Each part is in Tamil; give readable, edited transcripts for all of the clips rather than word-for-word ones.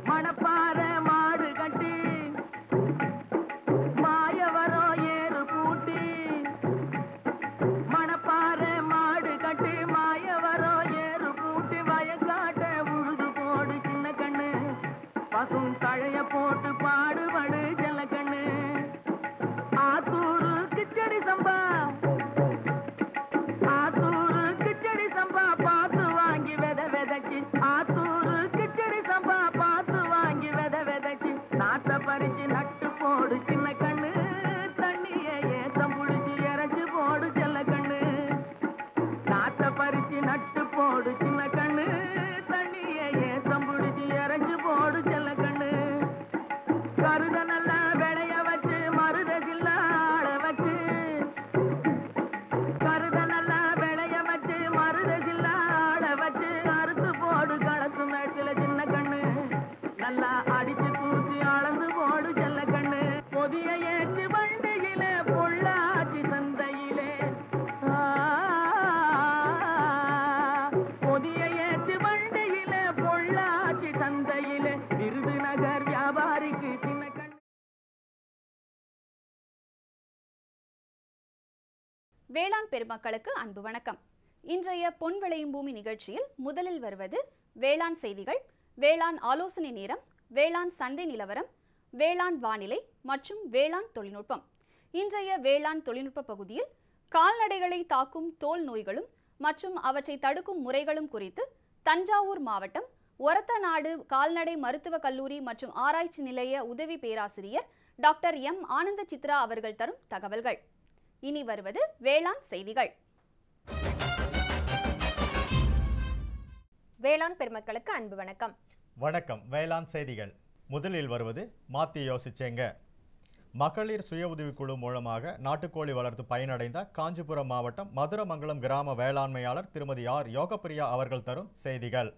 மணப்பாற மாடு கட்டி மாயவரோ ஏறு பூட்டி மணப்பாற மாடு கட்டி மாயவரோ ஏறு பூட்டி வயக்காட்ட உழுது போடு சின்ன கண்ணு பசும் தழைய போட்டு பாடுபடு செல்ல கண்ணு ஆத்தூரு கிச்சடி சம்பா ஆத்தூரு கிச்சடி சம்பா பார்த்து வாங்கி வித விதைச்சி ஆத்தூரு கிச்சடி சம்பா பார்த்து வாங்கி வித விதைச்சி நாட்டை பறிச்சு நட்டு போடு சின்ன கண்ணு தண்ணிய ஏத்தம் புடிச்சு இறச்சி போடு செல்ல கண்ணு நாட்டை பறிச்சு நட்டு போடு சின்ன கண்ணு தண்ணிய ஏத்தம் புடிச்சு இறச்சி போடு செல்ல கண்ணு கருத நல்லா விளைய வச்சு மருத சில்லாள வச்சு கருத நல்லா விளைய வச்சு மருத சில்லாள வச்சு அறுத்து போடு களத்து மேட்டில சின்ன கண்ணு நல்லா அடிச்சு தூக்கி அளந்து போடு செல்ல கண்ணு பொதிய ஏற்று வண்டியில பொள்ளாச்சி சந்தையிலே பொதிய ஏற்று வண்டியில பொள்ளாச்சி சந்தையிலே விருதுநகர் வியாபாரிக்கு சின்ன கண்ணு. வேளாண் பெருமக்களுக்கு அன்பு வணக்கம். இன்றைய பொன் விளையும் பூமி நிகழ்ச்சியில் முதலில் வருவது வேளாண் செய்திகள், வேளாண் ஆலோசனை நேரம், வேளாண் சந்தை நிலவரம், வேளாண் வானிலை மற்றும் வேளாண் தொழில்நுட்பம். இன்றைய வேளாண் தொழில்நுட்ப பகுதியில் கால்நடைகளை தாக்கும் தோல் நோய்களும் மற்றும் அவற்றை தடுக்கும் முறைகளும் குறித்து தஞ்சாவூர் மாவட்டம் ஒரத்தநாடு கால்நடை மருத்துவக் கல்லூரி மற்றும் ஆராய்ச்சி நிலைய உதவி பேராசிரியர் டாக்டர் எம் ஆனந்த சித்ரா அவர்கள் தரும் தகவல்கள். இனி வருவது வேளாண் செய்திகள். வேளாண் பெருமக்களுக்கு அன்பு வணக்கம். வணக்கம். வேளாண் செய்திகள். முதலில் வருவது மாத்தி யோசிச்சேங்க. மகளிர் சுய உதவிக்குழு மூலமாக நாட்டுக்கோழி வளர்த்து பயனடைந்த காஞ்சிபுரம் மாவட்டம் மதுரமங்கலம் கிராம வேளாண்மையாளர் திருமதி ஆர் யோகப்பிரியா அவர்கள் தரும் செய்திகள்.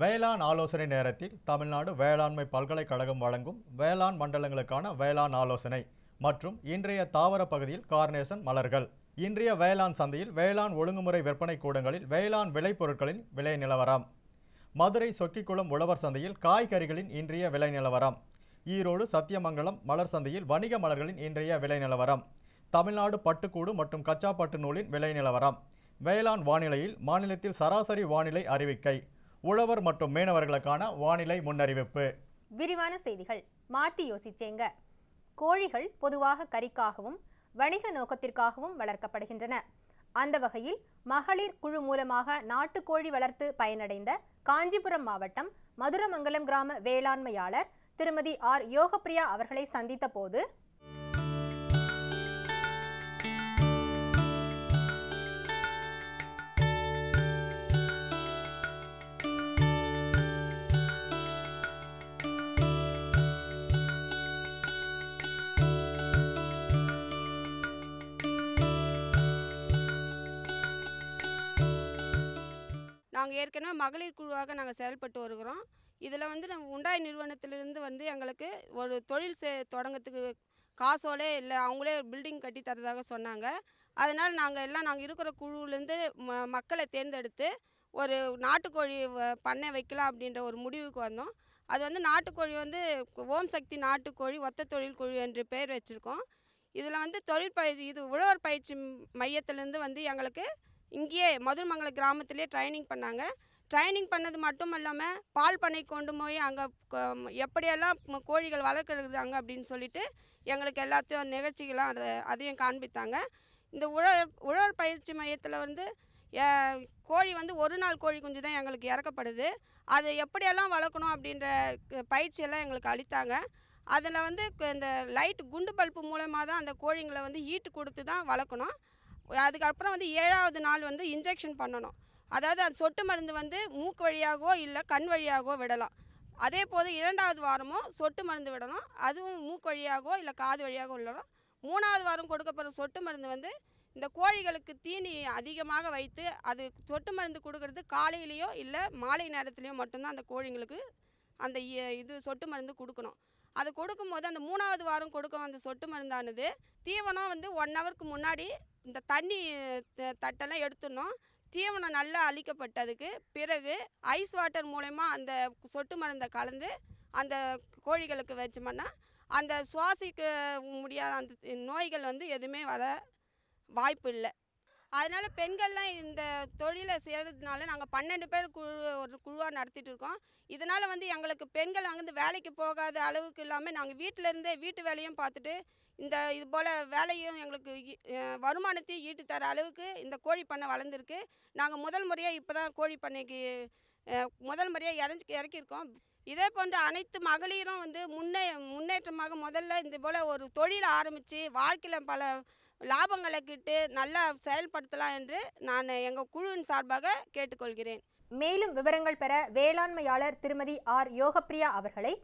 வேளாண் ஆலோசனை நேரத்தில் தமிழ்நாடு வேளாண்மை பல்கலைக்கழகம் வழங்கும் வேளாண் மண்டலங்களுக்கான வேளாண் ஆலோசனை மற்றும் இன்றைய தாவர பகுதியில் கார்னேஷன் மலர்கள். இன்றைய வேளாண் சந்தையில் வேளாண் ஒழுங்குமுறை விற்பனை கூடங்களில் வேளாண் விளைபொருட்களின் விலை நிலவரம். மதுரை சொக்கிக்குளம் உழவர் சந்தையில் காய்கறிகளின் இன்றைய விலை நிலவரம். ஈரோடு சத்தியமங்கலம் மலர் சந்தையில் வணிக மலர்களின் இன்றைய விலை நிலவரம். தமிழ்நாடு பட்டுக்கூடு மற்றும் கச்சா பட்டு நூலின் விலை நிலவரம். வேளாண் வானிலையில் மாநிலத்தில் சராசரி வானிலை அறிவிக்கை. உழவர் மற்றும் மீனவர்களுக்கான வானிலை முன்னறிவிப்பு. விரிவான செய்திகள். மாத்தி யோசிச்சேங்க. கோழிகள் பொதுவாக கறிக்காகவும் வணிக நோக்கத்திற்காகவும் வளர்க்கப்படுகின்றன. அந்த வகையில் மகளிர் குழு மூலமாக நாட்டுக்கோழி வளர்த்து பயனடைந்த காஞ்சிபுரம் மாவட்டம் மதுரமங்கலம் கிராம வேளாண்மையாளர் திருமதி ஆர் யோகப்பிரியா அவர்களை சந்தித்த போது நாங்கள் ஏற்கனவே மகளிர் குழுவாக நாங்கள் செயல்பட்டு வருகிறோம். இதில் நம்ம உண்டாய் நிறுவனத்திலிருந்து எங்களுக்கு ஒரு தொழில் தொடங்கிறதுக்கு காசோலே இல்லை, அவங்களே பில்டிங் கட்டி தரதாக சொன்னாங்க. அதனால் நாங்கள் இருக்கிற குழுவிலேருந்து மக்களை தேர்ந்தெடுத்து ஒரு நாட்டுக்கோழி பண்ணை வைக்கலாம் அப்படின்ற ஒரு முடிவுக்கு வந்தோம். அது நாட்டுக்கோழி ஓம் சக்தி நாட்டுக்கோழி ஒத்த தொழில் குழு என்று பெயர் வச்சுருக்கோம். இதில் இது உழவர் பயிற்சி மையத்திலேருந்து எங்களுக்கு இங்கேயே மதுரமங்கலம் கிராமத்திலே ட்ரைனிங் பண்ணாங்க. ட்ரைனிங் பண்ணது மட்டும் இல்லாமல் பால் பண்ணை கொண்டு போய் அங்கே எப்படியெல்லாம் கோழிகள் வளர்க்குறாங்க அப்படின்னு சொல்லிட்டு எங்களுக்கு எல்லாத்தையும் நிகழ்ச்சிகளாம் அதையும் காண்பித்தாங்க. இந்த உழவர் பயிற்சி மையத்தில் கோழி ஒரு நாள் கோழி குஞ்சு தான் எங்களுக்கு இறக்கப்படுது. அதை எப்படியெல்லாம் வளர்க்கணும் அப்படின்ற பயிற்சியெல்லாம் எங்களுக்கு அளித்தாங்க. அதில் இந்த லைட் குண்டு பல்பு மூலமாக தான் அந்த கோழிங்களை ஈட்டு கொடுத்து தான் வளர்க்கணும். அதுக்கப்புறம் 7ஆவது நாள் இன்ஜெக்ஷன் பண்ணணும். அதாவது அந்த சொட்டு மருந்து மூக்கு வழியாகவோ இல்லை கண் வழியாகவோ விடலாம். அதே போது 2ஆவது வாரமும் சொட்டு மருந்து விடணும். அதுவும் மூக்கு வழியாகவோ இல்லை காது வழியாகவோ விடணும். 3ஆவது வாரம் கொடுக்கப்படுற சொட்டு மருந்து இந்த கோழிகளுக்கு தீனி அதிகமாக வைத்து அது சொட்டு மருந்து கொடுக்கறது காலையிலையோ இல்லை மாலை நேரத்துலையோ மட்டும்தான் அந்த கோழிங்களுக்கு அந்த சொட்டு மருந்து கொடுக்கணும். அது கொடுக்கும்போது அந்த 3ஆவது வாரம் கொடுக்கும் அந்த சொட்டு மருந்தானது தீவனம் 1 ஹவருக்கு முன்னாடி இந்த தண்ணி தட்டெல்லாம் எடுத்துடணும். தீவனம் நல்லா அளிக்கப்பட்டதுக்கு பிறகு ஐஸ் வாட்டர் மூலமா அந்த சொட்டு மருந்தை கலந்து அந்த கோழிகளுக்கு வச்சோம்னா அந்த சுவாசிக்க முடியாத அந்த நோய்கள் வந்து எதுவுமே வர வாய்ப்பு இல்லை. அதனால் பெண்கள்லாம் இந்த தொழிலை செய்கிறதுனால நாங்கள் 12 பேர் ஒரு குழுவாக நடத்திட்டு இருக்கோம். இதனால் வந்து எங்களுக்கு பெண்கள் வந்து வேலைக்கு போகாத அளவுக்கு இல்லாமல் நாங்கள் வீட்டிலேருந்தே வீட்டு வேலையும் பார்த்துட்டு இது போல் வேலையும் எங்களுக்கு வருமானத்தையும் ஈட்டு தர அளவுக்கு இந்த கோழி பண்ணை வளர்ந்துருக்கு. நாங்கள் முதல் முறையாக இப்போ தான் கோழி பண்ணைக்கு முதல் முறையாக இறக்கியிருக்கோம். இதே போன்ற அனைத்து மகளிரும் வந்து முன்னேற்றமாக முதல்ல இந்த போல் ஒரு தொழிலை ஆரம்பித்து வாழ்க்கையில் பல லாபங்களை கிட்டு நல்லா செயல்படுத்தலாம் என்று நான் எங்கள் குழுவின் சார்பாக கேட்டுக்கொள்கிறேன். மேலும் விவரங்கள் பெற வேளாண்மையாளர் திருமதி ஆர் யோகப்பிரியா அவர்களை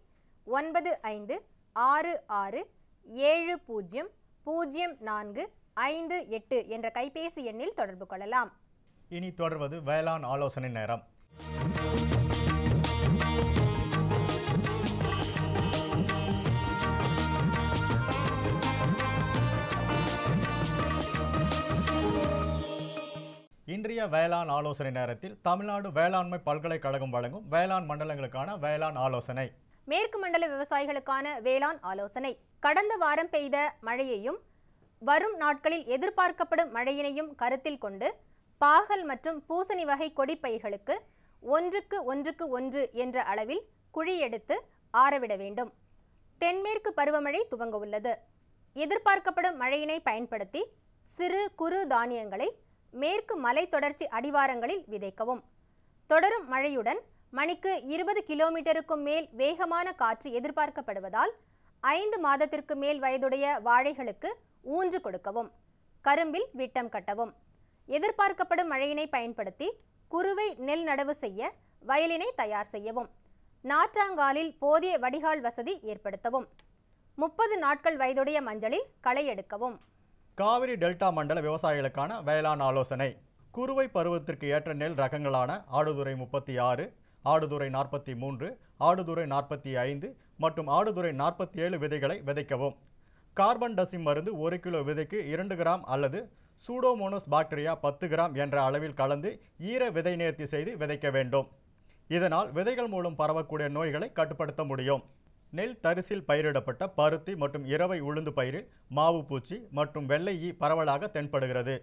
9566700458 என்ற கைபேசி எண்ணில் தொடர்பு கொள்ளலாம். இனி தொடர்வது வேளாண் ஆலோசனை நேரம். இன்றைய வேளாண் ஆலோசனை நேரத்தில் தமிழ்நாடு வேளாண்மை பல்கலைக்கழகம் வழங்கும் வேளாண் மண்டலங்களுக்கான வேளாண் ஆலோசனை. மேற்கு மண்டல விவசாயிகளுக்கான வேளாண் ஆலோசனை. கடந்த வாரம் பெய்த மழையையும் வரும் நாட்களில் எதிர்பார்க்கப்படும் மழையினையும் கருத்தில் கொண்டு பாகல் மற்றும் பூசணி வகை கொடிப்பயிர்களுக்கு 1:1 என்ற அளவில் குழி எடுத்து ஆரவிட வேண்டும். தென்மேற்கு பருவமழை துவங்க உள்ளது. எதிர்பார்க்கப்படும் மழையினை பயன்படுத்தி சிறு குறு தானியங்களை மேற்கு மலை தொடர்ச்சி அடிவாரங்களில் விதைக்கவும். தொடரும் மழையுடன் மணிக்கு 20 கிலோமீட்டருக்கும் மேல் வேகமான காற்று எதிர்பார்க்கப்படுவதால் 5 மாதத்திற்கு மேல் வயதுடைய வாழைகளுக்கு ஊன்று கொடுக்கவும். கரும்பில் விட்டம் கட்டவும். எதிர்பார்க்கப்படும் மழையினை பயன்படுத்தி குறுவை நெல் நடவு செய்ய வயலினை தயார் செய்யவும். நாற்றாங்காலில் போதிய வடிகால் வசதி ஏற்படுத்தவும். 30 நாட்கள் வயதுடைய மஞ்சளில் களை எடுக்கவும். காவிரி டெல்டா மண்டல விவசாயிகளுக்கான வேளாண் ஆலோசனை. குறுவை பருவத்திற்கு ஏற்ற நெல் ரகங்களான ஆடுதுறை 36, ஆடுதுறை 43, ஆடுதுறை 45 மற்றும் ஆடுதுறை 47 விதைகளை விதைக்கவும். கார்பன் டசிம் மருந்து 1 கிலோ விதைக்கு 2 கிராம் அல்லது சூடோமோனஸ் பாக்டீரியா 10 கிராம் என்ற அளவில் கலந்து ஈர விதை நேர்த்தி செய்து விதைக்க வேண்டும். இதனால் விதைகள் மூலம் பரவக்கூடிய நோய்களை கட்டுப்படுத்த முடியும். நெல் தரிசில் பயிரிடப்பட்ட பருத்தி மற்றும் இரவை உளுந்து பயிரில் மாவு பூச்சி மற்றும் வெள்ளை ஈ பரவலாக தென்படுகிறது.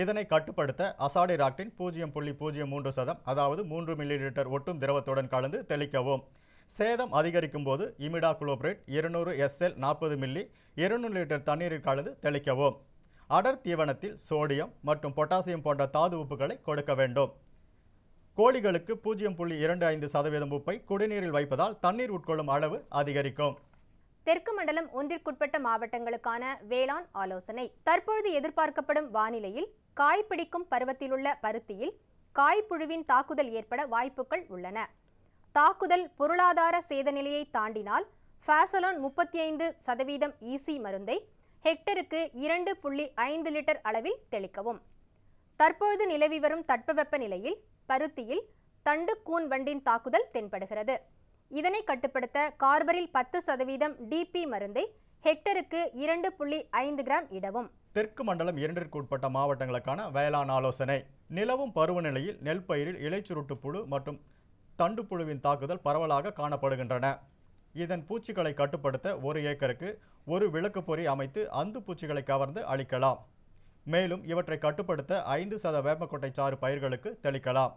இதனை கட்டுப்படுத்த அசாடிராக்டின் 0.03% அதாவது 3 மில்லிலிட்டர் ஒட்டும் திரவத்துடன் கலந்து தெளிக்கவும். சேதம் அதிகரிக்கும் போது இமிடாகுளோபிரேட் 200 SL 40 மில்லி 200 லிட்டர் தண்ணீரில் கலந்து தெளிக்கவும். அடர் தீவனத்தில் சோடியம் மற்றும் பொட்டாசியம் போன்ற தாது உப்புகளை கொடுக்க வேண்டும். கோழிகளுக்கு 0.25% உப்பை குடிநீரில் வைப்பதால் தண்ணீர் உட்கொள்ளும் அளவு அதிகரிக்கும். தெற்கு மண்டலம் ஒன்றிற்குட்பட்ட மாவட்டங்களுக்கான வேளாண் ஆலோசனை. தற்பொழுது எதிர்பார்க்கப்படும் வானிலையில் காய் பிடிக்கும் பருவத்திலுள்ள பருத்தியில் காய்ப்புழுவின் தாக்குதல் ஏற்பட வாய்ப்புகள் உள்ளன. தாக்குதல் பொருளாதார சேத நிலையை தாண்டினால் ஃபாசலோன் 35% EC மருந்தை ஹெக்டருக்கு 2.5 லிட்டர் அளவில் தெளிக்கவும். தற்பொழுது நிலவி வரும் தட்பவெப்ப நிலையில் பருத்தியில் தண்டு கூன் வண்டின் தாக்குதல் தென்படுகிறது. இதனை கட்டுப்படுத்த கார்பரில் 10% DP மருந்தை ஹெக்டருக்கு 2.5 கிராம் இடவும். தெற்கு மண்டலம் 2ற்கு உட்பட்ட மாவட்டங்களுக்கான வேளாண் ஆலோசனை. நிலவும் பருவநிலையில் நெல் பயிரில் இலைச்சுருட்டு புழு மற்றும் தண்டுப்புழுவின் தாக்குதல் பரவலாக காணப்படுகின்றன. இதன் பூச்சிகளை கட்டுப்படுத்த 1 ஏக்கருக்கு 1 விளக்கு பொறி அமைத்து அந்து பூச்சிகளை கவர்ந்து அழிக்கலாம். மேலும் இவற்றை கட்டுப்படுத்த 5% வேப்பக்கொட்டை சாறு பயிர்களுக்கு தெளிக்கலாம்.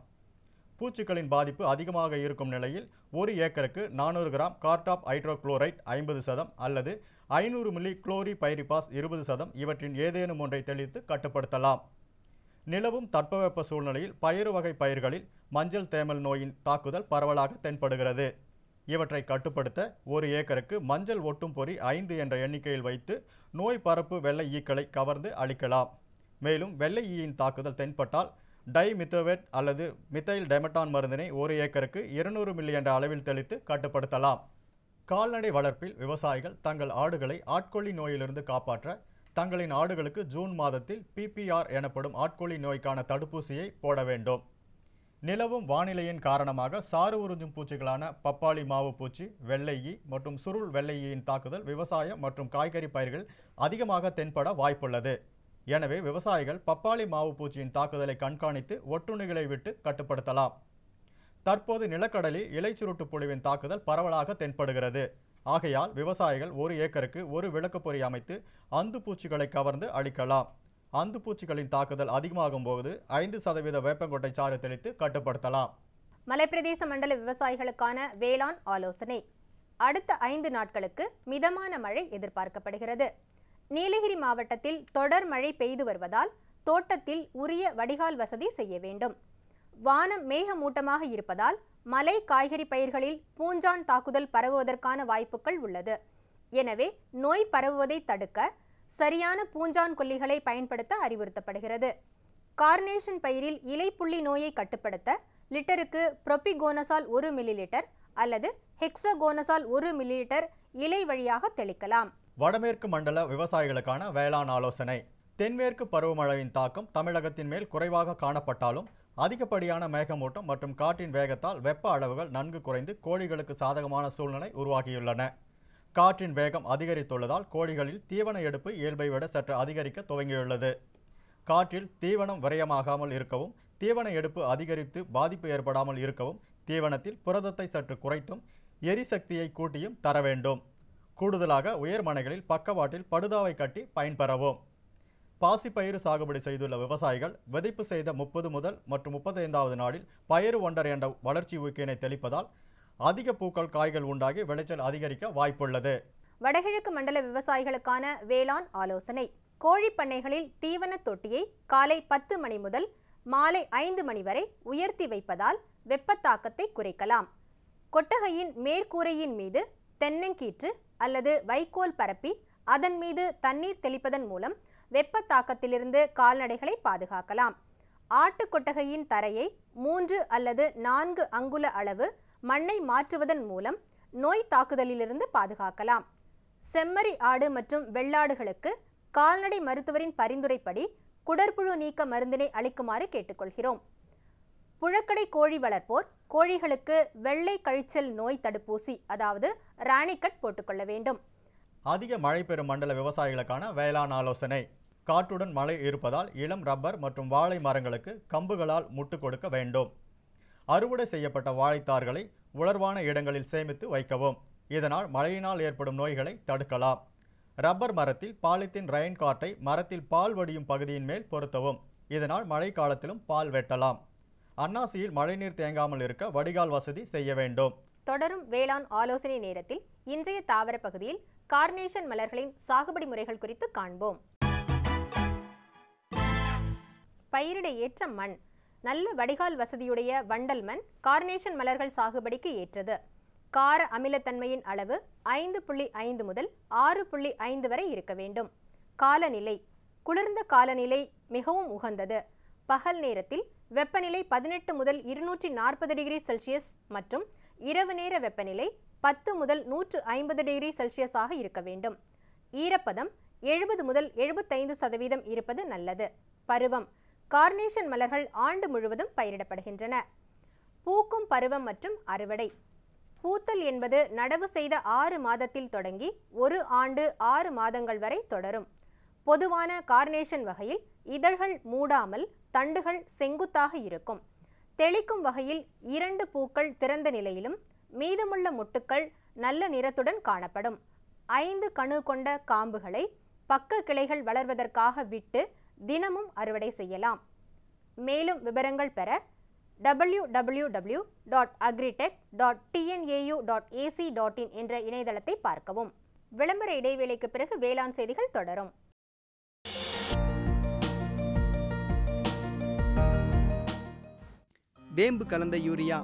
பூச்சிகளின் பாதிப்பு அதிகமாக இருக்கும் நிலையில் 1 ஏக்கருக்கு 400 கிராம் கார்டாப் ஹைட்ரோகுளோரைட் 50% அல்லது 500 மில்லி குளோரி பைரிபாஸ் 20% இவற்றின் ஏதேனும் ஒன்றை தெளித்து கட்டுப்படுத்தலாம். நிலவும் தட்பவெப்ப சூழ்நிலையில் பயறு வகை பயிர்களில் மஞ்சள் தேமல் நோயின் தாக்குதல் பரவலாக தென்படுகிறது. இவற்றை கட்டுப்படுத்த 1 ஏக்கருக்கு மஞ்சள் ஒட்டும் பொறி 5 என்ற எண்ணிக்கையில் வைத்து நோய் பரப்பு வெள்ளை ஈக்களை கவர்ந்து அழிக்கலாம். மேலும் வெள்ளை ஈயின் தாக்குதல் தென்பட்டால் டைமித்தோவேட் அல்லது மித்தைல் டெமட்டான் மருந்தினை 1 ஏக்கருக்கு 200 மில்லி என்ற அளவில் தெளித்து கட்டுப்படுத்தலாம். கால்நடை வளர்ப்பில் விவசாயிகள் தங்கள் ஆடுகளை ஆட்கொல்லி நோயிலிருந்து காப்பாற்ற தங்களின் ஆடுகளுக்கு ஜூன் மாதத்தில் PPR எனப்படும் ஆட்கொல்லி நோய்க்கான தடுப்பூசியை போட வேண்டும். நிலவும் வானிலையின் காரணமாக சாறு உறிஞ்சும் பூச்சிகளான பப்பாளி மாவு பூச்சி, வெள்ளை ஈ மற்றும் சுருள் வெள்ளை ஈயின் தாக்குதல் விவசாயம் மற்றும் காய்கறி பயிர்கள் அதிகமாக தென்பட வாய்ப்புள்ளது. எனவே விவசாயிகள் பப்பாளி மாவு பூச்சியின் தாக்குதலை கண்காணித்து ஒட்டுண்ணிகளை விட்டு கட்டுப்படுத்தலாம். தற்போது நிலக்கடலில் இலைச்சுருட்டு புழுவின் தாக்குதல் பரவலாக தென்படுகிறது. ஆகையால் விவசாயிகள் 1 ஏக்கருக்கு 1 விளக்குப்பொறி அமைத்து அந்துப்பூச்சிகளை கவர்ந்து அழிக்கலாம். அந்துப்பூச்சிகளின் தாக்குதல் அதிகமாகும் போது 5% வேப்பங்கொட்டை சாறு தெளித்து கட்டுப்படுத்தலாம். மலைப்பிரதேச மண்டல விவசாயிகளுக்கான வேளாண் ஆலோசனை. அடுத்த 5 நாட்களுக்கு மிதமான மழை எதிர்பார்க்கப்படுகிறது. நீலகிரி மாவட்டத்தில் தொடர் மழை பெய்து வருவதால் தோட்டத்தில் உரிய வடிகால் வசதி செய்ய வேண்டும். வானம் மேகமூட்டமாக இருப்பதால் மலை காய்கறி பயிர்களில் பூஞ்சான் தாக்குதல் பரவுவதற்கான வாய்ப்புகள் உள்ளது. எனவே நோய் பரவுவதை தடுக்க சரியான பூஞ்சான் கொல்லிகளை பயன்படுத்த அறிவுறுத்தப்படுகிறது. கார்னேஷன் பயிரில் இலைப்புள்ளி நோயை கட்டுப்படுத்த லிட்டருக்கு புரோபிகோனசால் 1 மில்லிலிட்டர் அல்லது ஹெக்ஸாகோனசால் 1 மில்லிலிட்டர் இலை வழியாக தெளிக்கலாம். வடமேற்கு மண்டல விவசாயிகளுக்கான வேளாண் ஆலோசனை. தென்மேற்கு பருவமழையின் தாக்கம் தமிழகத்தின் மேல் குறைவாக காணப்பட்டாலும் அதிகப்படியான மேகமூட்டம் மற்றும் காற்றின் வேகத்தால் வெப்ப அளவுகள் நன்கு குறைந்து கோழிகளுக்கு சாதகமான சூழ்நிலை உருவாகியுள்ளன. காற்றின் வேகம் அதிகரித்துள்ளதால் கோழிகளில் தீவன எடுப்பு இயல்பை விட சற்று அதிகரிக்க துவங்கியுள்ளது. காற்றில் தீவனம் விரயமாகாமல் இருக்கவும் தீவன எடுப்பு அதிகரித்து பாதிப்பு ஏற்படாமல் இருக்கவும் தீவனத்தில் புரதத்தை சற்று குறைத்தும் எரிசக்தியை கூட்டியும் தர வேண்டும். கூடுதலாக உயர்மனைகளில் பக்கவாட்டில் படுதாவை கட்டி பயன்பெறவும். பாசிப்பயிறு சாகுபடி செய்துள்ள விவசாயிகள் விதைப்பு செய்த 30 முதல் மற்றும் 35வது நாளில் பயிறு ஒன்றரை என்ற வளர்ச்சி ஊக்கினை தெளிப்பதால் அதிக பூக்கள் காய்கள் உண்டாகி விளைச்சல் அதிகரிக்க வாய்ப்புள்ளது. வடகிழக்கு மண்டல விவசாயிகளுக்கான வேளாண் ஆலோசனை. கோழி பண்ணைகளில் தீவன தொட்டியை காலை 10 மணி முதல் மாலை 5 மணி வரை உயர்த்தி வைப்பதால் வெப்பத்தாக்கத்தை குறைக்கலாம். கொட்டகையின் மேற்கூரையின் மீது தென்னங்கீற்று அல்லது வைக்கோல் பரப்பி அதன் மீது தண்ணீர் தெளிப்பதன் மூலம் வெப்பத்தாக்கத்திலிருந்து கால்நடைகளை பாதுகாக்கலாம். ஆட்டு கொட்டகையின் தரையை 3 அல்லது 4 அங்குல அளவு மண்ணை மாற்றுவதன் மூலம் நோய் தாக்குதலிலிருந்து பாதுகாக்கலாம். செம்மறி ஆடு மற்றும் வெள்ளாடுகளுக்கு கால்நடை மருத்துவரின் பரிந்துரைப்படி குடற்புழு நீக்க மருந்தினை அளிக்குமாறு கேட்டுக்கொள்கிறோம். புழக்கடை கோழி வளர்ப்போர் கோழிகளுக்கு வெள்ளை கழிச்சல் நோய் தடுப்பூசி அதாவது ராணிக்கட் போட்டுக்கொள்ள வேண்டும். அதிக மழை பெறும் மண்டல விவசாயிகளுக்கான வேளாண் ஆலோசனை. காற்றுடன் மழை இருப்பதால் இளம் ரப்பர் மற்றும் வாழை மரங்களுக்கு கம்புகளால் முட்டு கொடுக்க வேண்டும். அறுவடை செய்யப்பட்ட வாழைத்தார்களை உலர்வான இடங்களில் சேமித்து வைக்கவும். இதனால் மழையினால் ஏற்படும் நோய்களை தடுக்கலாம். ரப்பர் மரத்தில் பாலித்தீன் ரெயின் கார்ட்டை மரத்தில் பால் வடியும் பகுதியின் மேல் பொருத்தவும். இதனால் மழை காலத்திலும் பால் வெட்டலாம். அன்னாசியில் மழைநீர் தேங்காமல் இருக்க வடிகால் வசதி செய்ய வேண்டும். தொடரும் வேளாண் ஆலோசனை நேரத்தில் இன்றைய தாவர பகுதியில் கார்னேஷன் மலர்களின் சாகுபடி முறைகள் குறித்து காண்போம். பயிரிட ஏற்ற மண். நல்ல வடிகால் வசதியுடைய வண்டல் மண் கார்னேஷன் மலர்கள் சாகுபடிக்கு ஏற்றது. கார அமிலத்தன்மையின் அளவு 5.5 முதல் 6.5 வரை இருக்க வேண்டும். காலநிலை. குளிர்ந்த காலநிலை மிகவும் உகந்தது. பகல் நேரத்தில் வெப்பநிலை 18 முதல் 240 டிகிரி செல்சியஸ் மற்றும் இரவு நேர வெப்பநிலை 10 முதல் 150 டிகிரி செல்சியஸாக இருக்க வேண்டும். ஈரப்பதம் 70 முதல் 75% இருப்பது நல்லது. பருவம். கார்னேஷன் மலர்கள் ஆண்டு முழுவதும் பயிரிடப்படுகின்றன. பூக்கும் பருவம் மற்றும் அறுவடை. பூத்தல் என்பது நடவு செய்த 6 மாதத்தில் தொடங்கி 1 ஆண்டு 6 மாதங்கள் வரை தொடரும். பொதுவான கார்னேஷன் வகையில் இதழ்கள் மூடாமல் தண்டுகள் செங்குத்தாக இருக்கும். தெளிக்கும் வகையில் 2 பூக்கள் திறந்த நிலையிலும் மீதமுள்ள மொட்டுக்கள் நல்ல நிறத்துடன் காணப்படும். 5 கணு கொண்ட காம்புகளை பக்க கிளைகள் வளர்வதற்காக விட்டு தினமும் அறுவடை செய்யலாம். மேலும் விவரங்கள் பெற www.agritech.tnau.ac.in என்ற இணையதளத்தை பார்க்கவும். விளம்பர இடைவேளைக்கு பிறகு வேளாண் செய்திகள் தொடரும். வேம்பு கலந்த யூரியா.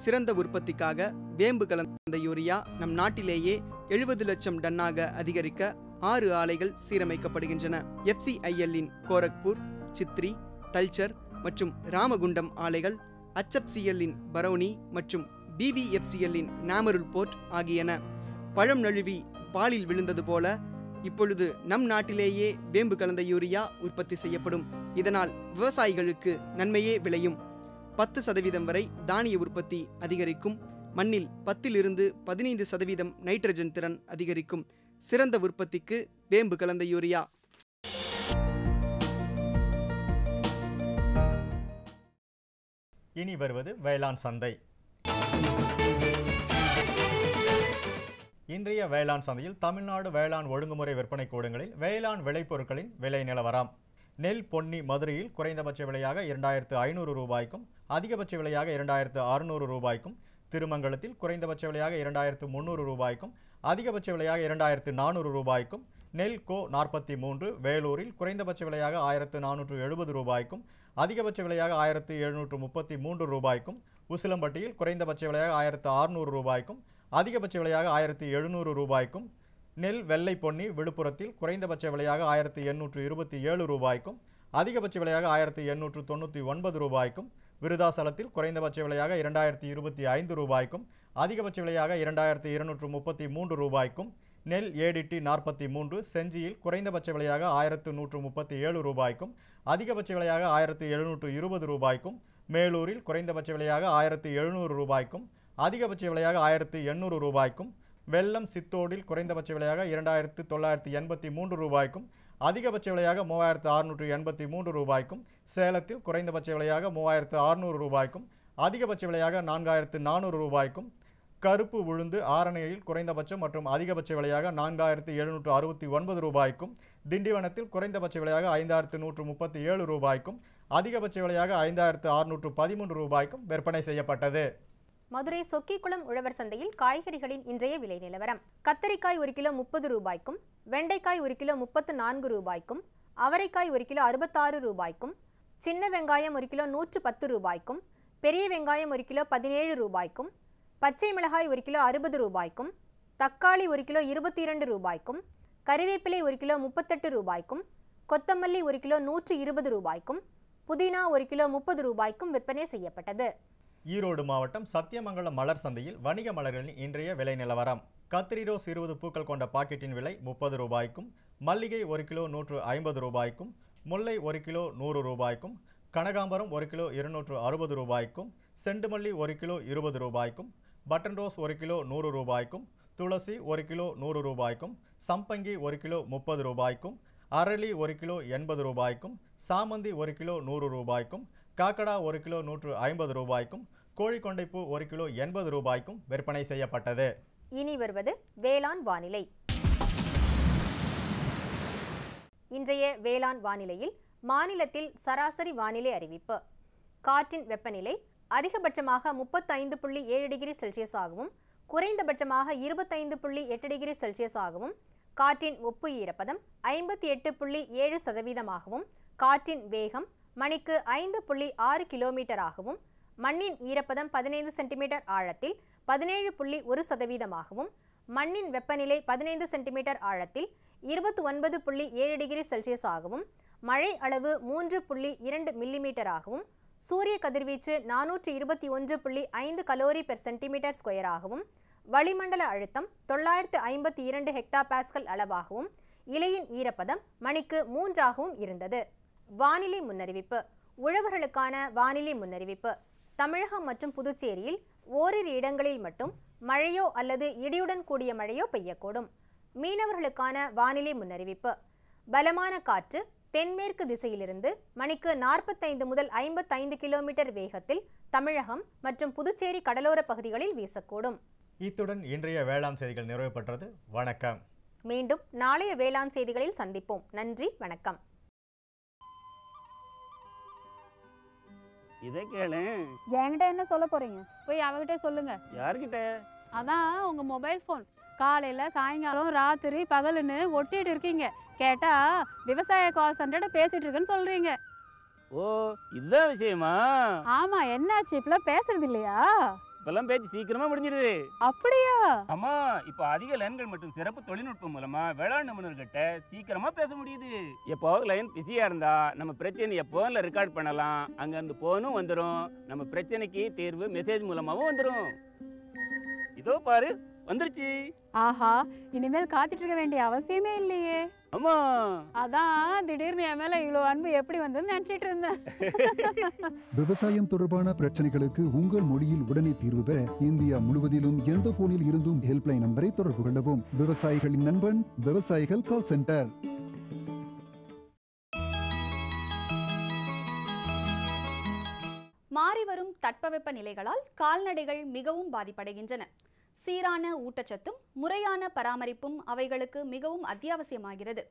சிறந்த உற்பத்திக்காக வேம்பு கலந்த யூரியா நம் நாட்டிலேயே 70 லட்சம் டன்னாக அதிகரிக்க 6 ஆலைகள் சீரமைக்கப்படுகின்றன. FCIL-இன் கோரக்பூர், சித்ரி, தல்ச்சர் மற்றும் ராமகுண்டம் ஆலைகள், HFCL-இன் பரௌனி மற்றும் BVFCL-இன் நாமருல் போர்ட் ஆகியன. பழம் நழுவி பாலில் விழுந்தது போல இப்பொழுது நம் நாட்டிலேயே வேம்பு கலந்த யூரியா உற்பத்தி செய்யப்படும். இதனால் விவசாயிகளுக்கு நன்மையே விளையும். 10% வரை தானிய உற்பத்தி அதிகரிக்கும். மண்ணில் 10 to 15% நைட்ரஜன் திறன் அதிகரிக்கும். சிறந்த உற்பத்திக்கு வேம்பு கலந்த யூரியா. இனி வருவது வேளாண் சந்தை. இன்றைய வேளாண் சந்தையில் தமிழ்நாடு வேளாண் ஒழுங்குமுறை விற்பனை கூடங்களில் வேளாண் விளைபொருட்களின் விலை நிலவரம். நெல் பொன்னி மதுரையில் குறைந்தபட்ச விலையாக 2500 ரூபாய்க்கும் அதிகபட்ச விலையாக 2600 ரூபாய்க்கும், திருமங்கலத்தில் குறைந்தபட்ச விலையாக 2300 ரூபாய்க்கும் அதிகபட்ச விலையாக 2400 ரூபாய்க்கும், நெல் கோ 43 வேலூரில் குறைந்தபட்ச விலையாக 1470 ரூபாய்க்கும் அதிகபட்ச விலையாக 1733 ரூபாய்க்கும், உசிலம்பட்டியில் குறைந்தபட்ச விலையாக 1600 ரூபாய்க்கும் அதிகபட்ச விலையாக 1700 ரூபாய்க்கும், நெல் வெள்ளை பொன்னி விழுப்புரத்தில் குறைந்தபட்ச விலையாக 1827 ரூபாய்க்கும் அதிகபட்ச விலையாக 1899 ரூபாய்க்கும், விருதாசலத்தில் குறைந்தபட்ச விலையாக 2025 ரூபாய்க்கும் அதிகபட்ச விலையாக 2233 ரூபாய்க்கும், நெல் ஏடிடி 43 செஞ்சியில் குறைந்தபட்ச விலையாக 1137 ரூபாய்க்கும் அதிகபட்ச விலையாக 1720 ரூபாய்க்கும், மேலூரில் குறைந்தபட்ச விலையாக 1700 ரூபாய்க்கும் அதிகபட்ச விலையாக 1800 ரூபாய்க்கும், வெல்லம் சித்தோடில் குறைந்தபட்ச விலையாக 2983 ரூபாய்க்கும் அதிகபட்ச விலையாக 3683 ரூபாய்க்கும், சேலத்தில் குறைந்தபட்ச விலையாக 3600 ரூபாய்க்கும் அதிகபட்ச விலையாக 4400 ரூபாய்க்கும், கருப்பு உளுந்து ஆரணியில் குறைந்தபட்சம் மற்றும் அதிகபட்ச விலையாக 4769 ரூபாய்க்கும், திண்டிவனத்தில் குறைந்தபட்ச விலையாக 5137 ரூபாய்க்கும் அதிகபட்ச விலையாக 5613 ரூபாய்க்கும் விற்பனை செய்யப்பட்டது. மதுரை சொக்கிக்குளம் உழவர் சந்தையில் காய்கறிகளின் இன்றைய விலை நிலவரம். கத்தரிக்காய் 1 கிலோ 30 ரூபாய்க்கும், வெண்டைக்காய் 1 கிலோ 34 ரூபாய்க்கும், அவரைக்காய் 1 கிலோ 66 ரூபாய்க்கும், சின்ன வெங்காயம் 1 கிலோ 110 ரூபாய்க்கும், பெரிய வெங்காயம் 1 கிலோ 17 ரூபாய்க்கும், பச்சை மிளகாய் 1 கிலோ 60 ரூபாய்க்கும், தக்காளி 1 கிலோ 22 ரூபாய்க்கும், கறிவேப்பிலை 1 கிலோ 38 ரூபாய்க்கும், கொத்தமல்லி 1 கிலோ 120 ரூபாய்க்கும், புதினா 1 கிலோ 30 ரூபாய்க்கும் விற்பனை செய்யப்பட்டது. ஈரோடு மாவட்டம் சத்தியமங்கலம் மலர் சந்தையில் வணிக மலர்களின் இன்றைய விலை நிலவரம். கத்திரி ரோஸ் 20 பூக்கள் கொண்ட பாக்கெட்டின் விலை 30 ரூபாய்க்கும், மல்லிகை 1 கிலோ 150 ரூபாய்க்கும், முல்லை 1 கிலோ 100 ரூபாய்க்கும், கனகாம்பரம் 1 கிலோ 260 ரூபாய்க்கும், செண்டுமல்லி 1 கிலோ 20 ரூபாய்க்கும், பட்டன் ரோஸ் 1 கிலோ 100 ரூபாய்க்கும், துளசி 1 கிலோ 100 ரூபாய்க்கும், சம்பங்கி 1 கிலோ 30 ரூபாய்க்கும், அரளி 1 கிலோ 80 ரூபாய்க்கும், சாமந்தி 1 கிலோ 100 ரூபாய்க்கும், காக்கடா 1 கிலோ 150 ரூபாய்க்கும், கோழிக்கொண்டைப்பூ 1 கிலோ 80 ரூபாய்க்கும் விற்பனை செய்யப்பட்டது. இனி வருவது வேளாண் வானிலை. இன்றைய வேளாண் வானிலையில் மாநிலத்தில் சராசரி வானிலை அறிவிப்பு. காற்றின் வெப்பநிலை அதிகபட்சமாக 35.7 டிகிரி செல்சியஸ் ஆகவும் குறைந்தபட்சமாக 25.8 டிகிரி செல்சியஸ் ஆகவும், காற்றின் ஒப்பு ஈரப்பதம் 58.7% காற்றின் வேகம் மணிக்கு 5.6 கிலோமீட்டராகவும், மண்ணின் ஈரப்பதம் 15 சென்டிமீட்டர் ஆழத்தில் 17.1%, மண்ணின் வெப்பநிலை 15 சென்டிமீட்டர் ஆழத்தில் 29.7 டிகிரி செல்சியஸ் ஆகவும், மழை அளவு 3.2 மில்லிமீட்டராகவும், சூரிய கதிர்வீச்சு 421.5 கலோரி பெர் சென்டிமீட்டர் ஸ்கொயர் ஆகவும், வளிமண்டல அழுத்தம் 952 ஹெக்டா பாஸ்கல் அளவாகவும், இலையின் ஈரப்பதம் மணிக்கு 3ஆகவும் இருந்தது. வானிலை முன்னறிவிப்பு. உழவர்களுக்கான வானிலை முன்னறிவிப்பு. தமிழகம் மற்றும் புதுச்சேரியில் ஓரிரு இடங்களில் மட்டும் மழையோ அல்லது இடியுடன் கூடிய மழையோ பெய்யக்கூடும். மீனவர்களுக்கான வானிலை முன்னறிவிப்பு. பலமான காற்று தென்மேற்கு திசையிலிருந்து மணிக்கு 45 முதல் 55 கிலோமீட்டர் வேகத்தில் தமிழகம் மற்றும் புதுச்சேரி கடலோர பகுதிகளில் வீசக்கூடும். இத்துடன் இன்றைய வேளாண் செய்திகள் நிறைவு பெற்றது. வணக்கம். மீண்டும் நாளைய வேளாண் செய்திகளில் சந்திப்போம். நன்றி, வணக்கம். இதை கேளு. என்கிட்ட என்ன சொல்ல போறீங்க? போய் அவகிட்ட சொல்லுங்க. யார்கிட்ட? அதான் உங்க மொபைல் போன். காலையில சாயங்காலம் ராத்திரி பகலுன்னு ஒட்டிட்டு இருக்கீங்க. கேட்டா விவசாய கால் சென்டர்ட்ட பேசிட்டு இருக்கேன்னு சொல்றீங்க. ஓ, இதுதான் விஷயமா? ஆமா, என்னாச்சு? இப்பெல்லாம் பேசுறது இல்லையா? இப்பெல்லாம் பேச்சு சீக்கிரமா முடிஞ்சிருது. அப்படியா? ஆமா, இப்ப அதிக லைன்கள் மற்றும் சிறப்பு தொழில்நுட்பம் மூலமா வேளாண் நிபுணர்கிட்ட சீக்கிரமா பேச முடியுது. எப்போ லைன் பிஸியா இருந்தா நம்ம பிரச்சனை எப்போல ரெக்கார்ட் பண்ணலாம். அங்க இருந்து போனும் வந்துடும். நம்ம பிரச்சனைக்கு தீர்வு மெசேஜ் மூலமாவும் வந்துடும். இதோ பாரு, வந்துருச்சு. ஆஹா, இனிமேல் காத்துட்டு இருக்க வேண்டிய அவசியமே இல்லையே. ஆமா, அதான் திடீர்னு என் மேல இவ்வளவு அன்பு எப்படி வந்ததுன்னு நினைச்சிட்டு இருந்தேன். விவசாயம் தொடர்பான பிரச்சனைகளுக்கு உங்கள் மொழியில் உடனே தீர்வு பெற இந்தியா முழுவதிலும் எந்த போனில் இருந்தும் ஹெல்ப்லைன் நம்பரை தொடர்பு கொள்ளவும். விவசாயிகளின் நண்பன், விவசாயிகள் கால் சென்டர். மாறிவரும் தட்பவெப்ப நிலைகளால் கால்நடைகள் மிகவும் பாதிப்படைகின்றன. சீரான ஊட்டச்சத்தும் முறையான பராமரிப்பும் அவைகளுக்கு மிகவும் அத்தியாவசியமாகிறது.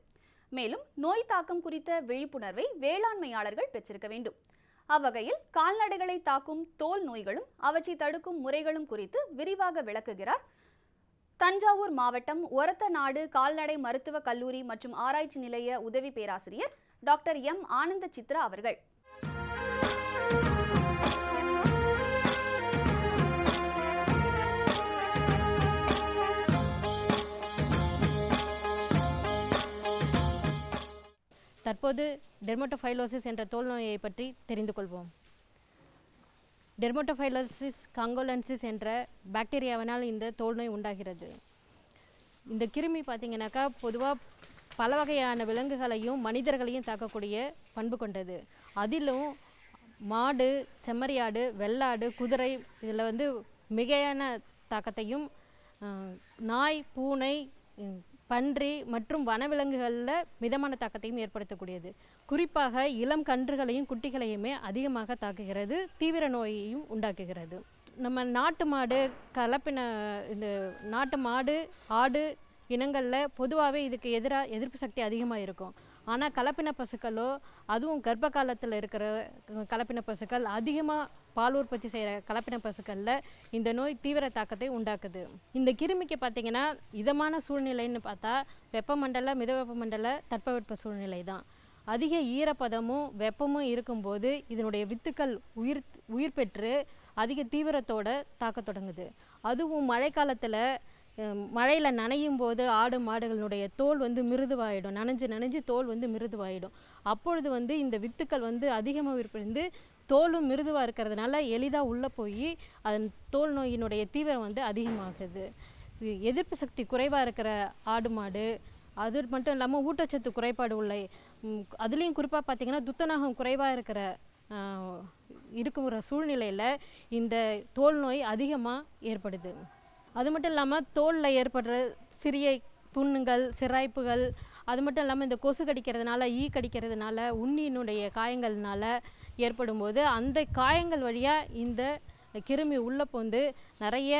மேலும் நோய் தாக்கம் குறித்த விழிப்புணர்வை வேளாண்மையாளர்கள் பெற்றிருக்க வேண்டும். அவ்வகையில் கால்நடைகளை தாக்கும் தோல் நோய்களும் அவற்றை தடுக்கும் முறைகளும் குறித்து விரிவாக விளக்குகிறார் தஞ்சாவூர் மாவட்டம் ஒரத்தநாடு கால்நடை மருத்துவக் கல்லூரி மற்றும் ஆராய்ச்சி நிலைய உதவி பேராசிரியர் டாக்டர் எம் ஆனந்த சித்ரா அவர்கள். தற்போது டெர்மட்டோஃபைலோசிஸ் என்ற தோல் நோயை பற்றி தெரிந்து கொள்வோம். டெர்மட்டோஃபைலோசிஸ் காங்கோலன்சிஸ் என்ற பாக்டீரியாவினால் இந்த தோல் நோய் உண்டாகிறது. இந்த கிருமி பார்த்திங்கனாக்கா பொதுவாக பல வகையான விலங்குகளையும் மனிதர்களையும் தாக்கக்கூடிய பண்பு கொண்டது. அதிலும் மாடு, செம்மறியாடு, வெள்ளாடு, குதிரை இதில் வந்து மிகையான தாக்கத்தையும், நாய், பூனை, பன்றி மற்றும் வனவிலங்குகளில் மிதமான தாக்கத்தையும் ஏற்படுத்தக்கூடியது. குறிப்பாக இளம் கன்றுகளையும் குட்டிகளையுமே அதிகமாக தாக்குகிறது, தீவிர நோயையும் உண்டாக்குகிறது. நம்ம நாட்டு மாடு, இந்த நாட்டு மாடு, ஆடு இனங்களில் பொதுவாகவே இதுக்கு எதிர்ப்பு சக்தி அதிகமாக இருக்கும். ஆனால் கலப்பின பசுக்களோ, அதுவும் கர்ப்ப காலத்தில் இருக்கிற கலப்பின பசுக்கள், அதிகமாக பால் உற்பத்தி செய்கிற கலப்பின பசுக்களில் இந்த நோய் தீவிர தாக்கத்தை உண்டாக்குது. இந்த கிருமிக்கு பார்த்திங்கன்னா இதமான சூழ்நிலைன்னு பார்த்தா வெப்பமண்டல, மித வெப்பமண்டல தட்பவெப்ப சூழ்நிலை தான். அதிக ஈரப்பதமும் வெப்பமும் இருக்கும்போது இதனுடைய வித்துக்கள் உயிர் பெற்று அதிக தீவிரத்தோடு தாக்க தொடங்குது. அதுவும் மழைக்காலத்தில் மழையில் நனையும் போது ஆடு மாடுகளுடைய தோல் வந்து மிருதுவாயிடும், நனைஞ்சு தோல் வந்து மிருதுவாயிடும். அப்பொழுது வந்து இந்த வித்துக்கள் வந்து அதிகமாக உயிர்ப்பிருந்து தோலும் மிருதுவாக இருக்கிறதுனால எளிதாக உள்ளே போய் அதன் தோல் நோயினுடைய தீவிரம் வந்து அதிகமாகுது. எதிர்ப்பு சக்தி குறைவாக இருக்கிற ஆடு மாடு, அது மட்டும் இல்லாமல் ஊட்டச்சத்து குறைபாடு உள்ள, அதுலேயும் குறிப்பாக பார்த்திங்கன்னா துத்தநாகம் குறைவாக இருக்கிற சூழ்நிலையில் இந்த தோல் நோய் அதிகமாக ஏற்படுது. அது மட்டும் இல்லாமல் தோலில் ஏற்படுற சிறிய புண்ணுங்கள், சிராய்ப்புகள், அது மட்டும் இல்லாமல் இந்த கொசு கடிக்கிறதுனால, ஈ கடிக்கிறதுனால, உண்ணியினுடைய காயங்கள்னால ஏற்படும் போது அந்த காயங்கள் வழியாக இந்த கிருமி உள்ளே போந்து நிறைய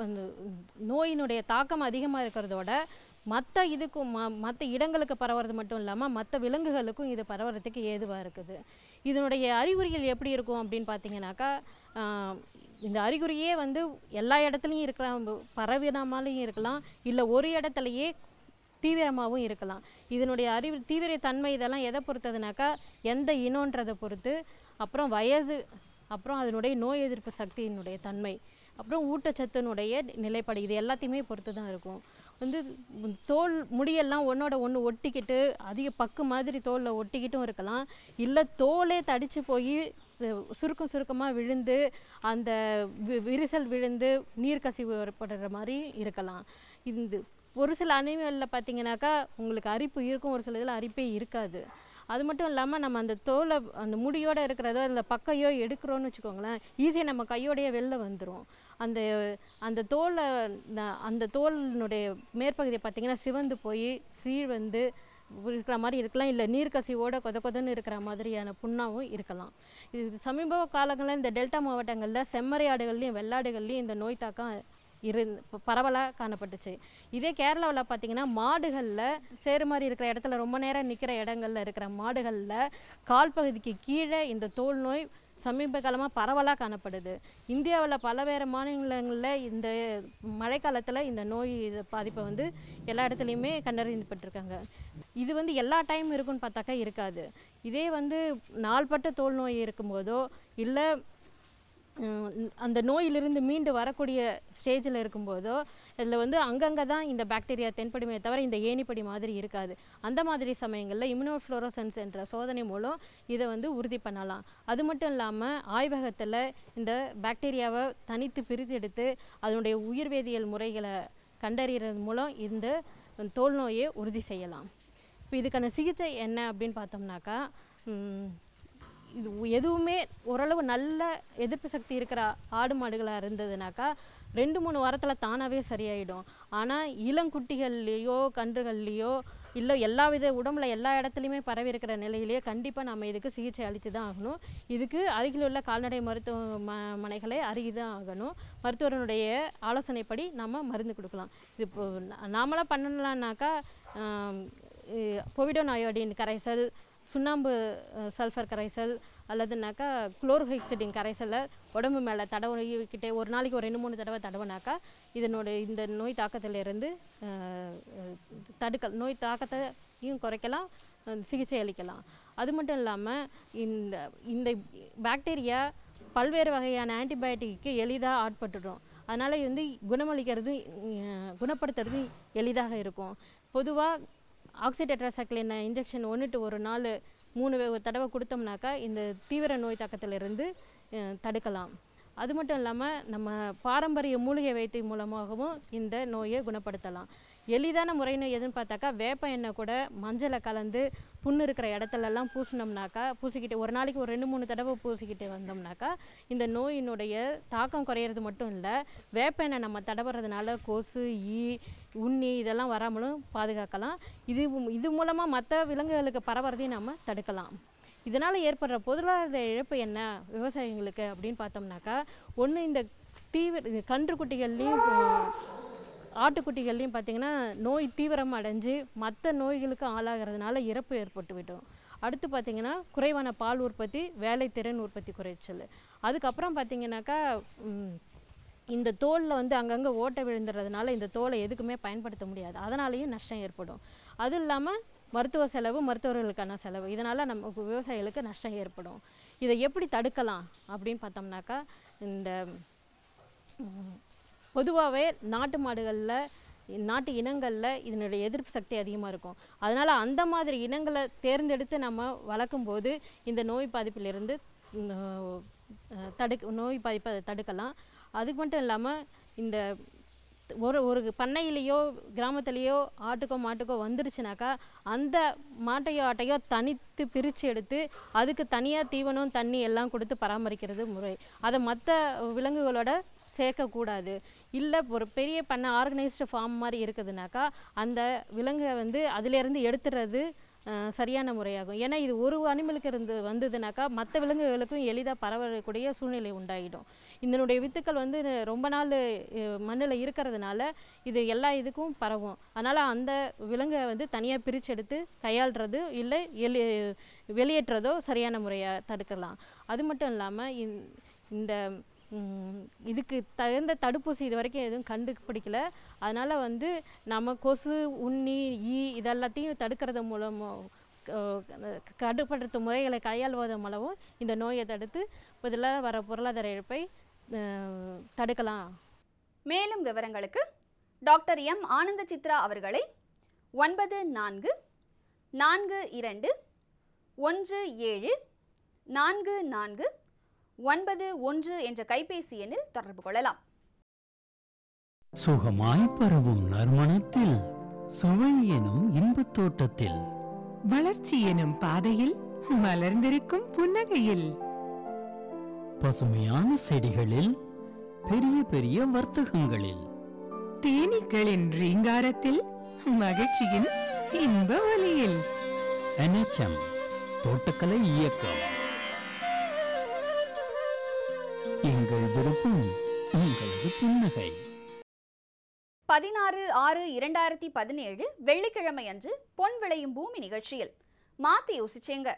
அந்த நோயினுடைய தாக்கம் அதிகமாக இருக்கிறதோட மற்ற இடங்களுக்கு பரவுறது மட்டும் இல்லாமல் மற்ற விலங்குகளுக்கும் இது பரவுறதுக்கு ஏதுவாக இருக்குது. இதனுடைய அறிகுறிகள் எப்படி இருக்கும் அப்படின்னு பார்த்தீங்கன்னாக்கா, இந்த அறிகுறியே வந்து எல்லா இடத்துலையும் இருக்கலாம், பரவினாமலையும் இருக்கலாம், இல்லை ஒரு இடத்துலையே தீவிரமாகவும் இருக்கலாம். இதனுடைய தீவிர தன்மை இதெல்லாம் எதை பொறுத்ததுனாக்கா எந்த இனன்றதை பொறுத்து, அப்புறம் வயது, அப்புறம் அதனுடைய நோய் எதிர்ப்பு சக்தியினுடைய தன்மை, அப்புறம் ஊட்டச்சத்தினுடைய நிலைப்பாடு, இது எல்லாத்தையுமே பொறுத்து தான் இருக்கும். வந்து தோல் முடியெல்லாம் ஒன்றோட ஒன்று ஒட்டிக்கிட்டு அதிக பக்கு மாதிரி தோலில் ஒட்டிக்கிட்டும் இருக்கலாம், இல்லை தோலே தடித்து போய் சுருக்கமாக விழுந்து அந்த விரிசல் விழுந்து நீர் கசிவு ஏற்படுற மாதிரி இருக்கலாம். இந்த ஒரு சில அனிமலில் பார்த்திங்கனாக்கா உங்களுக்கு அரிப்பு இருக்கும், ஒரு சில இதில் அரிப்பே இருக்காது. அது மட்டும் இல்லாமல் நம்ம அந்த தோலை அந்த முடியோடு இருக்கிறதோ அந்த பக்கையோ எடுக்கிறோன்னு வச்சுக்கோங்களேன், ஈஸியாக நம்ம கையோடைய வெளில வந்துடும். அந்த தோலினுடைய மேற்பகுதியை பார்த்திங்கன்னா சிவந்து போய் வந்து இருக்கிற மாதிரி இருக்கலாம், இல்லை நீர்க்கசிவோட கொதன்னு இருக்கிற மாதிரியான புண்ணாகவும் இருக்கலாம். இது சமீப காலங்களில் இந்த டெல்டா மாவட்டங்களில் செம்மறியாடுகள்லையும் வெள்ளாடுகள்லையும் இந்த நோய் தாக்கம் பரவலாக காணப்பட்டுச்சு. இதே கேரளாவில் பார்த்திங்கன்னா மாடுகளில் சேறு மாதிரி இருக்கிற இடத்துல ரொம்ப நேரம் நிற்கிற இடங்களில் இருக்கிற மாடுகளில் கால் பகுதிக்கு கீழே இந்த தோல் நோய் சமீப காலமாக பரவலாக காணப்படுது. இந்தியாவில் பல வேறு மாநிலங்களில் இந்த மழைக்காலத்தில் இந்த நோய் பாதிப்பை வந்து எல்லா இடத்துலையுமே கண்டறியப்பட்டிருக்காங்க. இது வந்து எல்லா டைம் இருக்குன்னு பார்த்தாக்கா இருக்காது. இதே வந்து நாள்பட்ட தோல் நோய் இருக்கும்போதோ, இல்லை அந்த நோயிலிருந்து மீண்டு வரக்கூடிய ஸ்டேஜில் இருக்கும்போதோ, இதில் வந்து அங்கங்கே தான் இந்த பாக்டீரியா தென்படுமே தவிர இந்த ஏணிப்படி மாதிரி இருக்காது. அந்த மாதிரி சமயங்களில் இம்யூனோஃப்ளோரசன்ஸ் என்ற சோதனை மூலம் இதை வந்து உறுதி பண்ணலாம். அது மட்டும் இல்லாமல் ஆய்வகத்தில் இந்த பாக்டீரியாவை தனித்து பிரித்தெடுத்து அதனுடைய உயிர்வேதியியல் முறைகளை கண்டறிகிறது மூலம் இந்த தோல் நோயை உறுதி செய்யலாம். இப்போ இதுக்கான சிகிச்சை என்ன அப்படின்னு பார்த்தோம்னாக்கா, இது எதுவுமே ஓரளவு நல்ல எதிர்ப்பு சக்தி இருக்கிற ஆடு மாடுகளாக இருந்ததுனாக்கா 2-3 வாரத்தில் தானாகவே சரியாயிடும். ஆனால் இளங்குட்டிகள்லேயோ கன்றுகள்லேயோ இல்லை எல்லா வித உடம்புல எல்லா இடத்துலையுமே பரவி இருக்கிற நிலையிலேயே கண்டிப்பாக நம்ம இதுக்கு சிகிச்சை அளித்து தான் ஆகணும். இதுக்கு அருகில் உள்ள கால்நடை மருத்துவமனைகளை அருகி தான் ஆகணும். மருத்துவருடைய ஆலோசனைப்படி நம்ம மருந்து கொடுக்கலாம். இது இப்போ நாமளாக பண்ணலான்னாக்கா பொவிடோன் அயோடின் கரைசல், சுண்ணாம்பு சல்ஃபர் கரைசல் அல்லதுனாக்கா குளோரோஹெக்சிடின் கரைசலை உடம்பு மேலே தடவிக்கிட்டே ஒரு நாளைக்கு ஒரு 2-3 தடவை தடவினாக்கா இந்த நோய் தாக்கத்திலிருந்து நோய் தாக்கத்தையும் குறைக்கலாம், சிகிச்சை அளிக்கலாம். அது மட்டும் இல்லாமல் இந்த பாக்டீரியா பல்வேறு வகையான ஆன்டிபயோட்டிக்கு எளிதாக ஆட்பட்டுடும். அதனால் குணப்படுத்துறது எளிதாக இருக்கும். பொதுவாக ஆக்சிடெட்ராசைக்ளின் இன்ஜெக்ஷன் 1 to 1 நாள் 3 தடவை கொடுத்தோம்னாக்கா இந்த தீவிர நோய் தாக்கத்திலிருந்து தடுக்கலாம். அது மட்டும் இல்லாமல் நம்ம பாரம்பரிய மூலிகை வைத்தியம் மூலமாகவும் இந்த நோயை குணப்படுத்தலாம். எளிதான முறைன்னு எதுன்னு பார்த்தாக்கா வேப்ப எண்ணெய் கூட மஞ்சளை கலந்து புண்ணு இருக்கிற இடத்துலலாம் பூசிக்கிட்டு ஒரு நாளைக்கு ஒரு 2-3 தடவை பூசிக்கிட்டு வந்தோம்னாக்கா இந்த நோயினுடைய தாக்கம் குறையிறது மட்டும் இல்லை, வேப்ப எண்ணெய் நம்ம தடவுறதுனால கொசு, ஈ, உண்ணி இதெல்லாம் வராமலும் பாதுகாக்கலாம். இது மூலமாக மற்ற விலங்குகளுக்கு பரவுறதையும் நம்ம தடுக்கலாம். இதனால் ஏற்படுற பொருளாதார இழப்பு என்ன விவசாயிகளுக்கு அப்படின்னு பார்த்தோம்னாக்கா, ஒன்று இந்த கன்றுக்குட்டிகள்லேயும் ஆட்டுக்குட்டிகள்லையும் பார்த்திங்கன்னா நோய் தீவிரமாக அடைஞ்சு மற்ற நோய்களுக்கு ஆளாகிறதுனால இறப்பு ஏற்பட்டு விட்டோம். அடுத்து பார்த்திங்கன்னா குறைவான பால் உற்பத்தி, வேலைத்திறன் உற்பத்தி குறைச்சல். அதுக்கப்புறம் பார்த்திங்கனாக்கா இந்த தோலில் அங்கங்கே ஓட்டை விழுந்துறதுனால இந்த தோலை எதுக்குமே பயன்படுத்த முடியாது, அதனாலேயும் நஷ்டம் ஏற்படும். அதுவும் இல்லாமல் மருத்துவ செலவு, மருத்துவர்களுக்கான செலவு, இதனால் நமக்கு விவசாயிகளுக்கு நஷ்டம் ஏற்படும். இதை எப்படி தடுக்கலாம் அப்படின்னு பார்த்தோம்னாக்கா, இந்த பொதுவாகவே நாட்டு மாடுகளில், நாட்டு இனங்களில் இதனுடைய எதிர்ப்பு சக்தி அதிகமாக இருக்கும். அதனால் அந்த மாதிரி இனங்களை தேர்ந்தெடுத்து நம்ம வளர்க்கும் போது இந்த நோய் பாதிப்பிலிருந்து நோய் பாதிப்பை தடுக்கலாம். அதுக்கு மட்டும் இல்லாமல் இந்த ஒரு பண்ணையிலையோ கிராமத்துலேயோ ஆட்டுக்கோ மாட்டுக்கோ வந்துருச்சுனாக்கா அந்த மாட்டையோ ஆட்டையோ தனித்து பிரித்து எடுத்து அதுக்கு தனியாக தீவனம், தண்ணி எல்லாம் கொடுத்து பராமரிக்கிறது முறை. அதை மற்ற விலங்குகளோட சேர்க்கக்கூடாது. இல்லை ஒரு பெரிய பண்ணை ஆர்கனைஸ்டு ஃபார்ம் மாதிரி இருக்குதுனாக்கா அந்த விலங்கை அதிலேருந்து எடுத்துடுறது சரியான முறையாகும். ஏன்னா இது ஒரு அனிமலுக்கு வந்ததுனாக்கா மற்ற விலங்குகளுக்கும் எளிதாக பரவக்கூடிய சூழ்நிலை உண்டாகிடும். இதனுடைய வித்துக்கள் ரொம்ப நாள் மண்ணில் இருக்கிறதுனால இது எல்லா இதுக்கும் பரவும். அதனால் அந்த விலங்கை தனியாக பிரித்து எடுத்து கையாளுறது இல்லை வெளியேற்றதோ சரியான முறையாக தடுக்கலாம். அது மட்டும் இல்லாமல் இந்த இதுக்கு தகுந்த தடுப்பூசி இது வரைக்கும் எதுவும் கண்டுபிடிக்கல. அதனால் நம்ம கொசு, உண்ணி, ஈ இதெல்லாத்தையும் தடுக்கிறது மூலமாக கட்டுப்படுத்தும் முறைகளை கையாள்வதன் மூலமும் இந்த நோயை தடுத்து இதில் வர பொருளாதார இழப்பை தடுக்கலாம். மேலும் விவரங்களுக்கு டாக்டர் எம் ஆனந்த சித்ரா அவர்களை 9442174491 என்ற கைபேசி எண்ணில் தொடர்பு கொள்ளலாம். சுகமாய் பரவும் நறுமணத்தில், சுவை எனும் இன்பத் தோட்டத்தில், வளர்ச்சி எனும் பாதையில், மலர்ந்திருக்கும் புன்னகையில், பசுமையான செடிகளில், பெரிய பெரிய வர்த்தகங்களில், தேனீக்களின் ரீங்காரத்தில், மகிழ்ச்சியின் இன்ப ஒலியில். NHM தோட்டக்கலை இயக்கம். எங்கள் விருப்பம் உங்களது புன்னகை. 16/6/2017 வெள்ளிக்கிழமை அன்று பொன் விளையும் பூமி நிகழ்ச்சியில் மாத்தி யோசிச்சேங்க.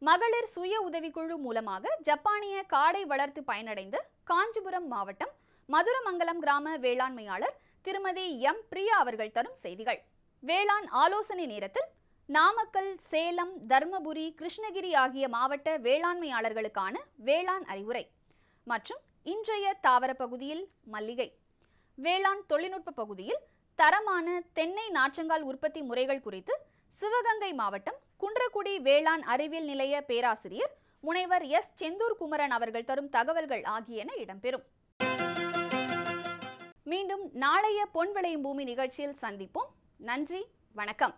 மகளிர் சுய உதவிக்குழு மூலமாக ஜப்பானிய காடை வளர்த்து பயனடைந்த காஞ்சிபுரம் மாவட்டம் மதுரமங்கலம் கிராம வேளாண்மையாளர் திருமதி எம் பிரியா அவர்கள் தரும் செய்திகள். வேளாண் ஆலோசனை நேரத்தில் நாமக்கல், சேலம், தர்மபுரி, கிருஷ்ணகிரி ஆகிய மாவட்ட வேளாண்மையாளர்களுக்கான வேளாண் அறிவுரை மற்றும் இன்றைய தாவர பகுதியில் மல்லிகை, வேளாண் தொழில்நுட்ப பகுதியில் தரமான தென்னை நாற்றங்கால் உற்பத்தி முறைகள் குறித்து சிவகங்கை மாவட்டம் குன்றக்குடி வேளாண் அறிவியல் நிலைய பேராசிரியர் முனைவர் எஸ் செந்தூர் குமரன் அவர்கள் தரும் தகவல்கள் ஆகியன இடம்பெறும். மீண்டும் நாளைய பொன் விளையும் பூமி நிகழ்ச்சியில் சந்திப்போம். நன்றி, வணக்கம்.